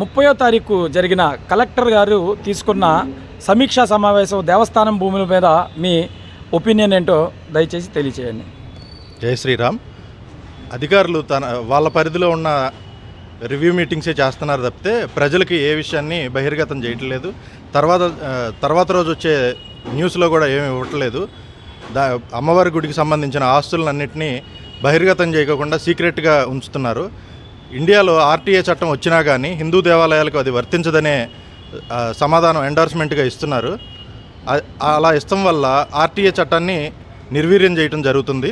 30వ తారీఖు జరిగిన కలెక్టర్ గారు తీసుకున్న సమీక్షా సమావేశం దేవస్థానం భూముల మీద మీ ఒపీనియన్ ఏంటో దయచేసి తెలియచేయండి. జై శ్రీరామ్. అధికారులు వాళ్ళ పరిధిలో ఉన్న రివ్యూ మీటింగ్సే చేస్తున్నారు తప్పితే ప్రజలకి ఏ విషయాన్ని బహిర్గతం చేయట్లేదు. తర్వాత రోజు వచ్చే న్యూస్లో కూడా ఏమి ఇవ్వట్లేదు. అమ్మవారి గుడికి సంబంధించిన ఆస్తులన్నింటినీ బహిర్గతం చేయకుండా సీక్రెట్గా ఉంచుతున్నారు. ఇండియాలో ఆర్టీఏ చట్టం వచ్చినా కానీ హిందూ దేవాలయాలకు అది వర్తించదనే సమాధానం ఎండార్స్మెంట్గా ఇస్తున్నారు. అలా ఇష్టం వల్ల ఆర్టీఏ చట్టాన్ని నిర్వీర్యం చేయడం జరుగుతుంది.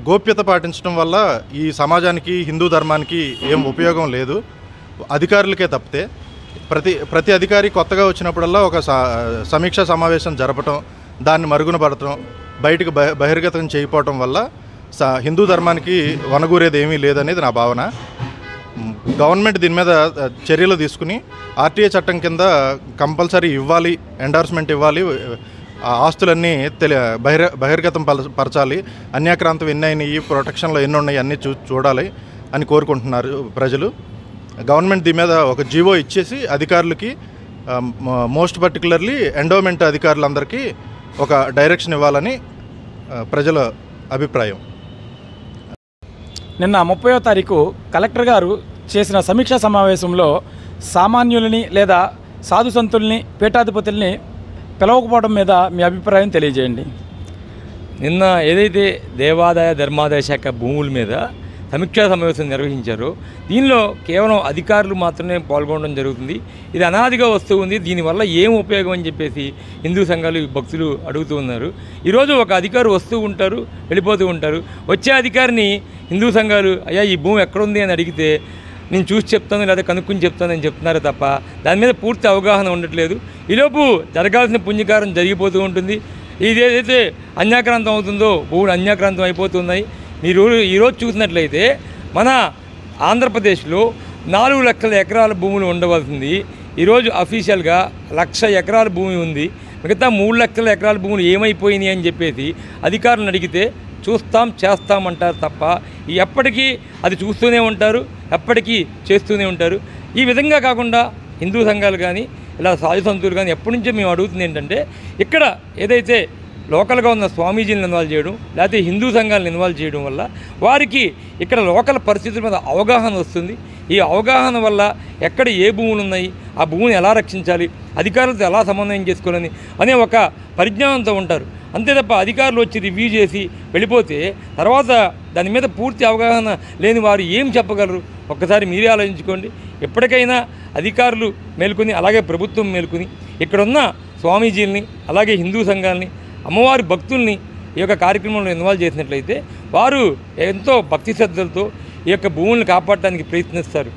గోప్యత పాటించడం వల్ల ఈ సమాజానికి హిందూ ధర్మానికి ఏం ఉపయోగం లేదు, అధికారులకే తప్పితే. ప్రతి అధికారి కొత్తగా వచ్చినప్పుడల్లా ఒక సమీక్షా సమావేశం జరపటం, దాన్ని మరుగున పడటం, బయటకు బహిర్గతం చేయకపోవటం వల్ల హిందూ ధర్మానికి వనగూరేది ఏమీ లేదనేది నా భావన. గవర్నమెంట్ దీని మీద చర్యలు తీసుకుని ఆర్టీఏ చట్టం కింద కంపల్సరీ ఇవ్వాలి, ఎండార్స్మెంట్ ఇవ్వాలి, ఆస్తులన్నీ బహిర్గతం పరచాలి, అన్యాక్రాంతం ఎన్ని అయినాయి, ప్రొటెక్షన్లో ఎన్ని ఉన్నాయి అన్నీ చూడాలి అని కోరుకుంటున్నారు ప్రజలు. గవర్నమెంట్ దీని మీద ఒక జీవో ఇచ్చేసి అధికారులకి, మోస్ట్ పర్టికులర్లీ ఎండోమెంట్ అధికారులందరికీ ఒక డైరెక్షన్ ఇవ్వాలని ప్రజల అభిప్రాయం. నిన్న 30వ తారీఖు కలెక్టర్ గారు చేసిన సమీక్షా సమావేశంలో సామాన్యులని లేదా సాధు సంతుల్ని, పీఠాధిపతుల్ని పిలవకపోవడం మీద మీ అభిప్రాయం తెలియజేయండి. నిన్న ఏదైతే దేవాదాయ ధర్మాదాయ శాఖ భూముల మీద సమీక్షా సమావేశం నిర్వహించారో దీనిలో కేవలం అధికారులు మాత్రమే పాల్గొనడం జరుగుతుంది. ఇది అనాదిగా వస్తూ ఉంది. దీనివల్ల ఏం ఉపయోగం అని చెప్పేసి హిందూ సంఘాలు, భక్తులు అడుగుతూ ఉన్నారు. ఈరోజు ఒక అధికారి వస్తూ ఉంటారు, వెళ్ళిపోతూ ఉంటారు. వచ్చే అధికారిని హిందూ సంఘాలు అయ్యా ఈ భూమి ఎక్కడుంది అని అడిగితే నేను చూసి చెప్తాను లేదా కనుక్కుని చెప్తానని చెప్తున్నారు తప్ప దాని మీద పూర్తి అవగాహన ఉండట్లేదు. ఈలోపు జరగాల్సిన పుణ్యకారం జరిగిపోతూ ఉంటుంది. ఇది ఏదైతే అన్యాక్రాంతం అవుతుందో భూములు అన్యాక్రాంతం అయిపోతున్నాయి. మీరు ఈరోజు చూసినట్లయితే మన ఆంధ్రప్రదేశ్లో 4 లక్షల ఎకరాల భూములు ఉండవలసింది ఈరోజు అఫీషియల్గా 1,00,000 ఎకరాల భూమి ఉంది. మిగతా 3 లక్షల ఎకరాల భూములు ఏమైపోయినాయి అని చెప్పేసి అధికారులను అడిగితే చూస్తాం చేస్తామంటారు తప్ప ఎప్పటికీ అది చూస్తూనే ఉంటారు, ఎప్పటికీ చేస్తూనే ఉంటారు. ఈ విధంగా కాకుండా హిందూ సంఘాలు కానీ ఇలా సాధు సంతులు కానీ ఎప్పటి నుంచో మేము అడుగుతుంది ఏంటంటే ఇక్కడ ఏదైతే లోకల్గా ఉన్న స్వామీజీలను ఇన్వాల్వ్ చేయడం లేకపోతే హిందూ సంఘాలను ఇన్వాల్వ్ చేయడం వల్ల వారికి ఇక్కడ లోకల్ పరిస్థితుల మీద అవగాహన వస్తుంది. ఈ అవగాహన వల్ల ఎక్కడ ఏ భూములు ఉన్నాయి, ఆ భూమిని ఎలా రక్షించాలి, అధికారులతో ఎలా సమన్వయం చేసుకోవాలని అనే ఒక పరిజ్ఞానంతో ఉంటారు. అంతే తప్ప అధికారులు వచ్చి రివ్యూ చేసి వెళ్ళిపోతే తర్వాత దాని మీద పూర్తి అవగాహన లేని వారు ఏం చెప్పగలరు? ఒక్కసారి మీరే ఆలోచించుకోండి. ఎప్పటికైనా అధికారులు మేల్కొని అలాగే ప్రభుత్వం మేల్కొని ఇక్కడున్న స్వామీజీలని అలాగే హిందూ సంఘాలని అమ్మవారి భక్తుల్ని ఈ యొక్క కార్యక్రమంలో ఇన్వాల్వ్ చేసినట్లయితే వారు ఎంతో భక్తి శ్రద్ధలతో ఈ యొక్క భూములను కాపాడటానికి ప్రయత్నిస్తారు.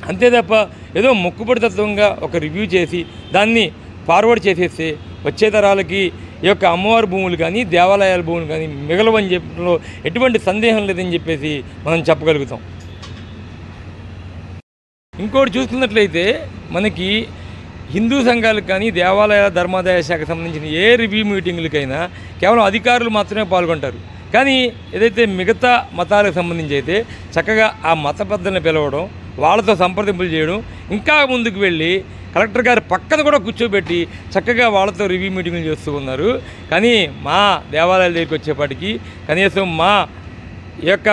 అంతే తప్ప ఏదో మొక్కుబడి తత్వంగా ఒక రివ్యూ చేసి దాన్ని ఫార్వర్డ్ చేసేస్తే వచ్చే తరాలకి ఈ యొక్క అమ్మవారి భూములు కానీ దేవాలయాల భూములు కానీ మిగలవని చెప్పడంలో ఎటువంటి సందేహం లేదని చెప్పేసి మనం చెప్పగలుగుతాం. ఇంకోటి చూస్తున్నట్లయితే మనకి హిందూ సంఘాలకు కానీ దేవాలయాల ధర్మాదాయ శాఖకు సంబంధించిన ఏ రివ్యూ మీటింగులకైనా కేవలం అధికారులు మాత్రమే పాల్గొంటారు. కానీ ఏదైతే మిగతా మతాలకు సంబంధించి అయితే చక్కగా ఆ మత పెద్దలను పిలవడం, వాళ్ళతో సంప్రదింపులు చేయడం, ఇంకా ముందుకు వెళ్ళి కలెక్టర్ గారి పక్కన కూడా కూర్చోబెట్టి చక్కగా వాళ్ళతో రివ్యూ మీటింగులు చేస్తూ ఉన్నారు. కానీ మా దేవాలయాల దగ్గరికి వచ్చేప్పటికీ కనీసం మా యొక్క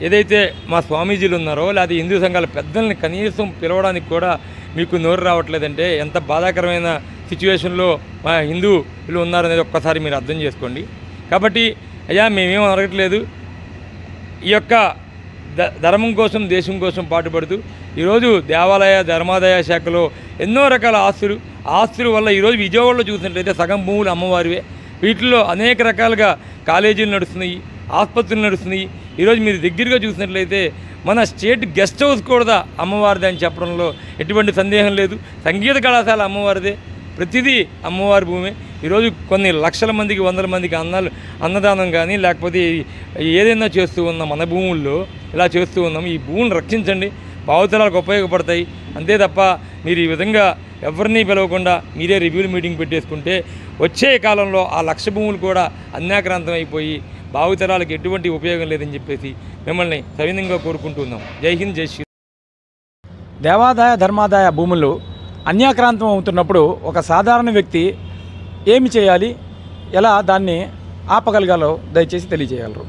ఏదైతే మా స్వామీజీలు ఉన్నారో లేదా హిందూ సంఘాల పెద్దల్ని కనీసం పిలవడానికి కూడా మీకు నోరు రావట్లేదంటే ఎంత బాధాకరమైన సిచ్యువేషన్లో మా హిందువులు ఉన్నారనేది ఒక్కసారి మీరు అర్థం చేసుకోండి. కాబట్టి అయ్యా మేమేం అడగట్లేదు. ఈ యొక్క ధర్మం కోసం దేశం కోసం పాటుపడుతూ ఈరోజు దేవాలయ ధర్మాదాయ శాఖలో ఎన్నో రకాల ఆస్తుల వల్ల ఈరోజు విజయవాడలో చూసినట్లయితే సగం భూములు అమ్మవారివే. వీటిల్లో అనేక రకాలుగా కాలేజీలు నడుస్తున్నాయి, ఆసుపత్రులు నడుస్తున్నాయి. ఈరోజు మీరు దగ్గరగా చూసినట్లయితే మన స్టేట్ గెస్ట్ హౌస్ కూడా అమ్మవారిదే అని చెప్పడంలో ఎటువంటి సందేహం లేదు. సంగీత కళాశాల అమ్మవారిదే, ప్రతిదీ అమ్మవారి భూమే. ఈరోజు కొన్ని లక్షల మందికి, వందల మందికి అన్నదానం కానీ లేకపోతే ఏదైనా చేస్తూ ఉన్నాం మన భూముల్లో, ఇలా చేస్తూ ఉన్నాం. ఈ భూములను రక్షించండి, భావితరాలకు ఉపయోగపడతాయి. అంతే తప్ప మీరు ఈ విధంగా ఎవరిని పిలవకుండా మీరే రివ్యూ మీటింగ్ పెట్టేసుకుంటే వచ్చే కాలంలో ఆ 1,00,000 భూములు కూడా అన్యాక్రాంతం అయిపోయి భావితరాలకు ఎటువంటి ఉపయోగం లేదని చెప్పేసి మిమ్మల్ని సవినంగా కోరుకుంటున్నాం. జై హింద్, జై శ్రీ. దేవాదాయ ధర్మాదాయ భూములు అన్యాక్రాంతం అవుతున్నప్పుడు ఒక సాధారణ వ్యక్తి ఏమి చేయాలి, ఎలా దాన్ని ఆపగలగాలో దయచేసి తెలియజేయగలరు.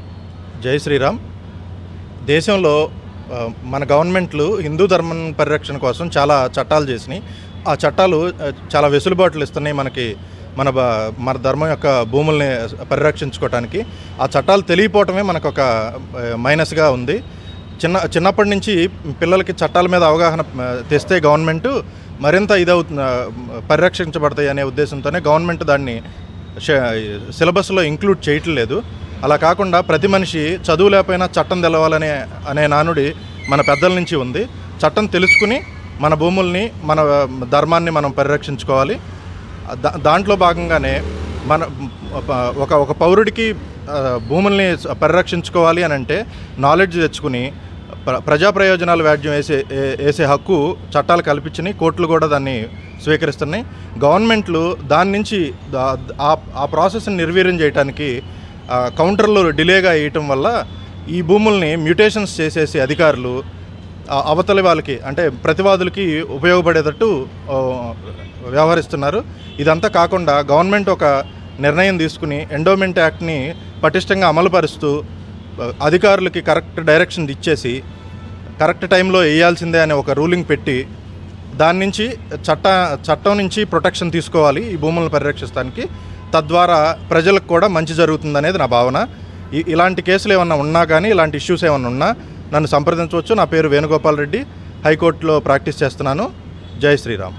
జై శ్రీరామ్. దేశంలో మన గవర్నమెంట్లు హిందూ ధర్మం పరిరక్షణ కోసం చాలా చట్టాలు చేసినాయి. ఆ చట్టాలు చాలా వెసులుబాట్లు ఇస్తున్నాయి మనకి, మన ధర్మం యొక్క భూముల్ని పరిరక్షించుకోవటానికి. ఆ చట్టాలు తెలియపోవటమే మనకు ఒక మైనస్గా ఉంది. చిన్నప్పటి నుంచి పిల్లలకి చట్టాల మీద అవగాహన తెస్తే గవర్నమెంట్ మరింత పరిరక్షించబడతాయి అనే ఉద్దేశంతోనే గవర్నమెంట్ దాన్ని సిలబస్లో ఇంక్లూడ్ చేయట్లేదు. అలా కాకుండా ప్రతి మనిషి చదువు లేకపోయినా చట్టం తెలవాలనే నానుడి మన పెద్దల నుంచి ఉంది. చట్టం తెలుసుకుని మన భూముల్ని, మన ధర్మాన్ని మనం పరిరక్షించుకోవాలి. దాంట్లో భాగంగానే ఒక పౌరుడికి భూముల్ని పరిరక్షించుకోవాలి అని అంటే నాలెడ్జ్ తెచ్చుకుని ప్రజా ప్రయోజనాలు వ్యాజ్యం వేసే హక్కు చట్టాలు కల్పించినాయి. కోర్టులు కూడా దాన్ని స్వీకరిస్తున్నాయి. గవర్నమెంట్లు దాని నుంచి ఆ ప్రాసెస్ని నిర్వీర్యం చేయడానికి కౌంటర్లు డిలేగా వేయటం వల్ల ఈ భూముల్ని మ్యూటేషన్స్ చేసేసి అధికారులు అవతలి వాళ్ళకి, అంటే ప్రతివాదులకి ఉపయోగపడేటట్టు వ్యవహరిస్తున్నారు. ఇదంతా కాకుండా గవర్నమెంట్ ఒక నిర్ణయం తీసుకుని ఎండోమెంట్ యాక్ట్ని పటిష్టంగా అమలుపరుస్తూ అధికారులకి కరెక్ట్ డైరెక్షన్ ఇచ్చేసి కరెక్ట్ టైంలో వేయాల్సిందే అనే ఒక రూలింగ్ పెట్టి దాని నుంచి చట్టం నుంచి ప్రొటెక్షన్ తీసుకోవాలి ఈ భూములను పరిరక్షిస్తానికి. తద్వారా ప్రజలకు కూడా మంచి జరుగుతుందనేది నా భావన. ఇలాంటి కేసులు ఏమన్నా ఉన్నా కానీ, ఇలాంటి ఇష్యూస్ ఏమన్నా ఉన్నా నన్ను సంప్రదించవచ్చు. నా పేరు వేణుగోపాల్ రెడ్డి, హైకోర్టులో ప్రాక్టీస్ చేస్తున్నాను. జై శ్రీరామ్.